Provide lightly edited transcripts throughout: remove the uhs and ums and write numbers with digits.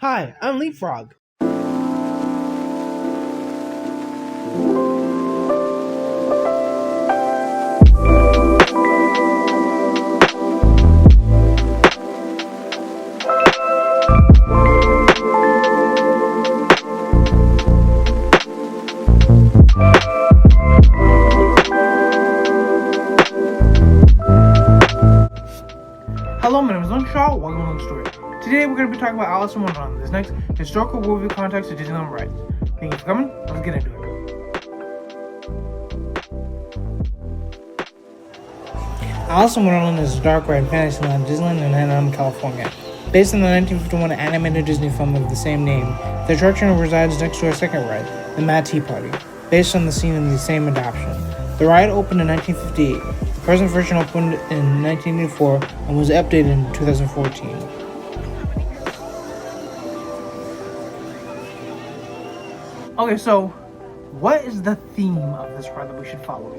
Hi, I'm Leapfrog. Hello, my name is Shaw. Welcome to the story. Today we're going to be talking about Alice in Wonderland, this next historical worldview context to Disneyland rides. Thank you for coming. Let's get into it. Alice in Wonderland is a dark ride fantasy land Disneyland in Anaheim, California. Based on the 1951 animated Disney film of the same name, the attraction resides next to a second ride, the Mad Tea Party, based on the scene in the same adaptation. The ride opened in 1958. The present version opened in 1984 and was updated in 2014. Okay, so what is the theme of this ride that we should follow?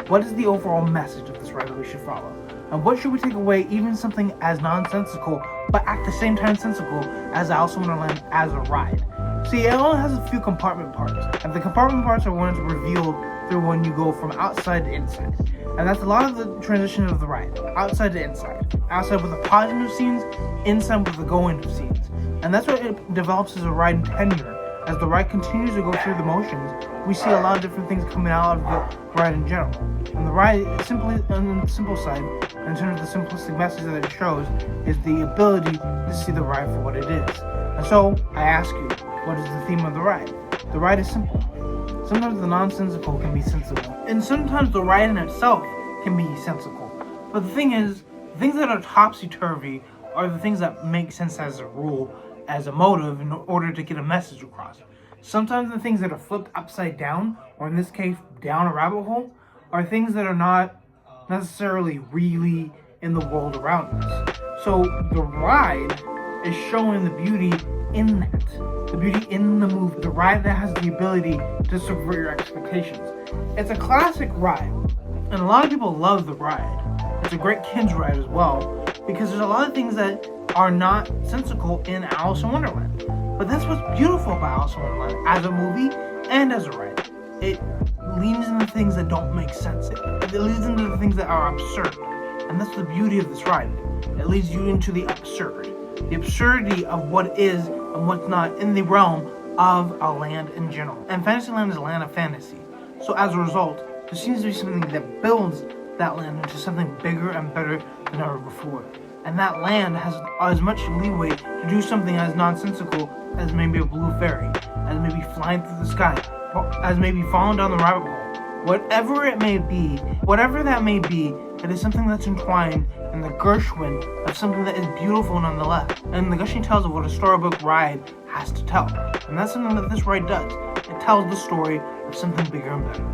What is the overall message of this ride that we should follow? And what should we take away, even something as nonsensical, but at the same time sensical, as Alice in Wonderland as a ride? See, it only has a few compartment parts, and the compartment parts are ones revealed through when you go from outside to inside. And that's a lot of the transition of the ride, outside to inside. Outside with the positive scenes, inside with the going of scenes. And that's what it develops as a ride tenure. As the ride continues to go through the motions, we see a lot of different things coming out of the ride in general. And the ride, simply on the simple side, in terms of the simplistic message that it shows, is the ability to see the ride for what it is. And so, I ask you, what is the theme of the ride? The ride is simple. Sometimes the nonsensical can be sensible, and sometimes the ride in itself can be sensical. But the thing is, the things that are topsy-turvy are the things that make sense as a rule, as a motive, in order to get a message across. Sometimes the things that are flipped upside down, or in this case, down a rabbit hole, are things that are not necessarily really in the world around us. So the ride is showing the beauty in that. The beauty in the movie. The ride that has the ability to subvert your expectations. It's a classic ride, and a lot of people love the ride. It's a great kids ride as well, because there's a lot of things that are not sensical in Alice in Wonderland. But that's what's beautiful about Alice in Wonderland as a movie and as a ride. It leans into things that don't make sense. It leads into the things that are absurd. And that's the beauty of this ride. It leads you into the absurd. The absurdity of what is and what's not in the realm of a land in general. And Fantasyland is a land of fantasy. So as a result, there seems to be something that builds that land into something bigger and better than ever before. And that land has as much leeway to do something as nonsensical as maybe a blue fairy, as maybe flying through the sky, or as maybe falling down the rabbit hole. Whatever it may be, whatever that may be, it is something that's entwined in the Gershwin of something that is beautiful nonetheless. And the gushing tells of what a storybook ride has to tell. And that's something that this ride does. It tells the story of something bigger and better.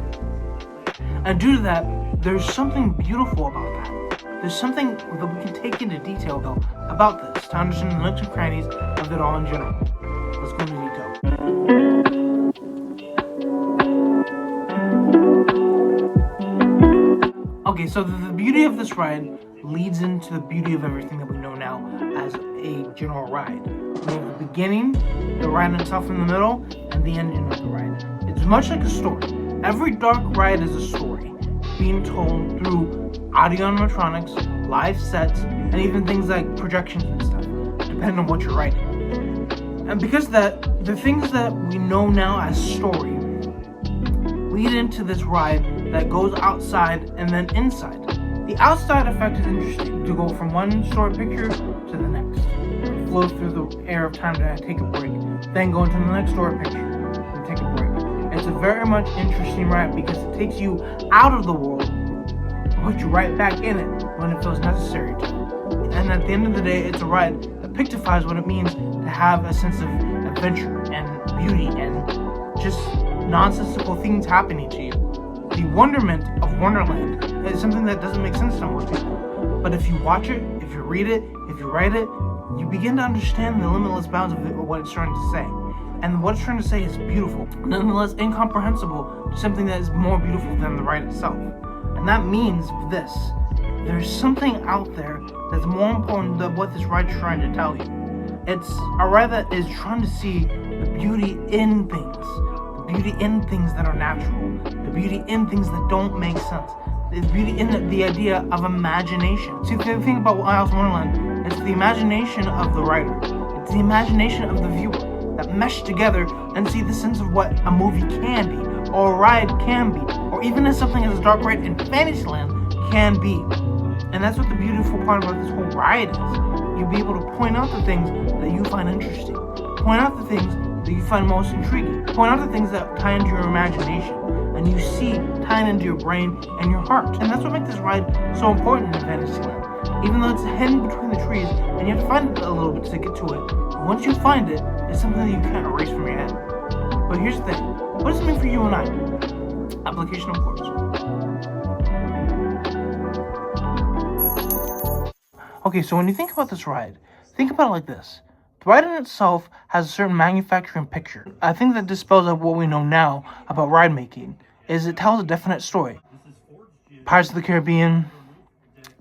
And due to that, there's something beautiful about that. There's something that we can take into detail, though, about this to understand the nooks and crannies of it all in general. Let's go into detail. Okay, so the beauty of this ride leads into the beauty of everything that we know now as a general ride. We have the beginning, the ride itself in the middle, and the ending of the ride. It's much like a story. Every dark ride is a story, being told through audio animatronics, live sets, and even things like projections and stuff, depending on what you're writing. And because that, the things that we know now as story lead into this ride that goes outside and then inside. The outside effect is interesting, to go from one story picture to the next. It flows through the air of time to take a break, then go into the next story picture and take a break. It's a very much interesting ride because it takes you out of the world, put you right back in it when it feels necessary to. And at the end of the day, it's a ride that pictifies what it means to have a sense of adventure and beauty and just nonsensical things happening to you. The wonderment of Wonderland is something that doesn't make sense to most people. But if you watch it, if you read it, if you write it, you begin to understand the limitless bounds of what it's trying to say. And what it's trying to say is beautiful, nonetheless incomprehensible to something that is more beautiful than the ride itself. And that means this. There's something out there that's more important than what this ride is trying to tell you. It's a ride that is trying to see the beauty in things, the beauty in things that are natural, the beauty in things that don't make sense, the beauty in the idea of imagination. See, the thing about Alice in Wonderland, it's the imagination of the writer, it's the imagination of the viewer that mesh together and see the sense of what a movie can be, or a ride can be, or even as something as a dark ride in Fantasyland can be. And that's what the beautiful part about this whole ride is. You'll be able to point out the things that you find interesting, point out the things that you find most intriguing, point out the things that tie into your imagination, and you see tying into your brain and your heart. And that's what makes this ride so important in Fantasyland. Even though it's hidden between the trees, and you have to find it a little bit to get to it, but once you find it, it's something that you can't erase from your head. But here's the thing, what does it mean for you and I? Application, of course. Okay, so when you think about this ride, think about it like this. The ride in itself has a certain manufacturing picture. I think that dispels of what we know now about ride making, is it tells a definite story. Pirates of the Caribbean,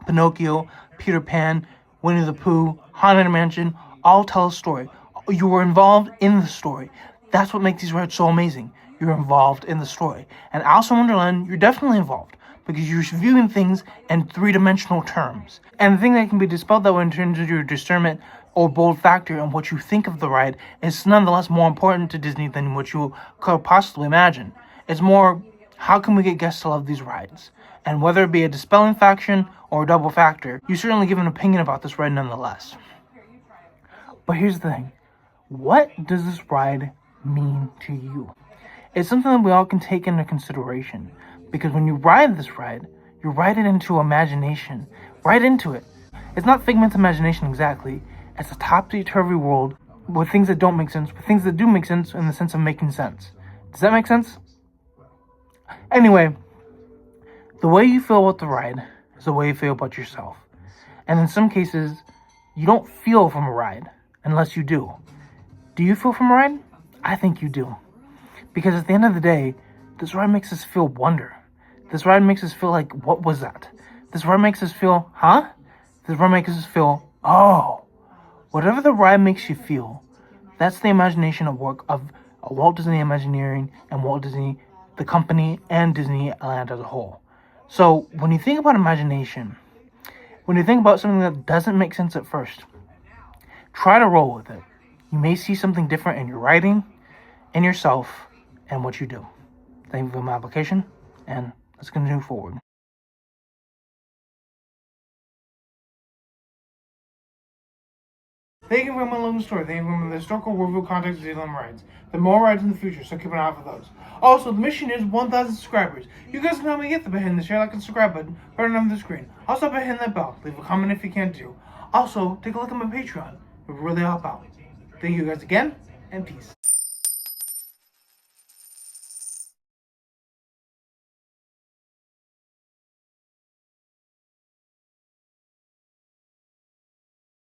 Pinocchio, Peter Pan, Winnie the Pooh, Haunted Mansion, all tell a story. You were involved in the story. That's what makes these rides so amazing. You're involved in the story. And Alice in Wonderland, you're definitely involved, because you're viewing things in three-dimensional terms. And the thing that can be dispelled that way in terms of your discernment or bold factor and what you think of the ride is nonetheless more important to Disney than what you could possibly imagine. It's more, how can we get guests to love these rides? And whether it be a dispelling faction or a double factor, you certainly give an opinion about this ride nonetheless. But here's the thing. What does this ride mean to you? It's something that we all can take into consideration. Because when you ride this ride, you ride it into imagination. Right into it. It's not Figment's imagination exactly. It's a topsy-turvy world with things that don't make sense, with things that do make sense in the sense of making sense. Does that make sense? Anyway, the way you feel about the ride is the way you feel about yourself. And in some cases, you don't feel from a ride unless you do. Do you feel from a ride? I think you do. Because at the end of the day, this ride makes us feel wonder. This ride makes us feel like, what was that? This ride makes us feel, huh? This ride makes us feel, oh. Whatever the ride makes you feel, that's the imagination at work of Walt Disney Imagineering and Walt Disney, the company, and Disneyland as a whole. So when you think about imagination, when you think about something that doesn't make sense at first, try to roll with it. You may see something different in your writing, in yourself, and what you do. Thank you for my application, and let's continue forward. Thank you for my long story. Thank you for the historical Worldview context of Disneyland rides. There are more rides in the future, so keep an eye out for those. Also, the mission is 1,000 subscribers. You guys can help me get there by hitting the share, like, and subscribe button right on the screen. Also, by hitting that bell. Leave a comment if you can too. Also, take a look at my Patreon. It would really help out. Thank you guys again, and peace.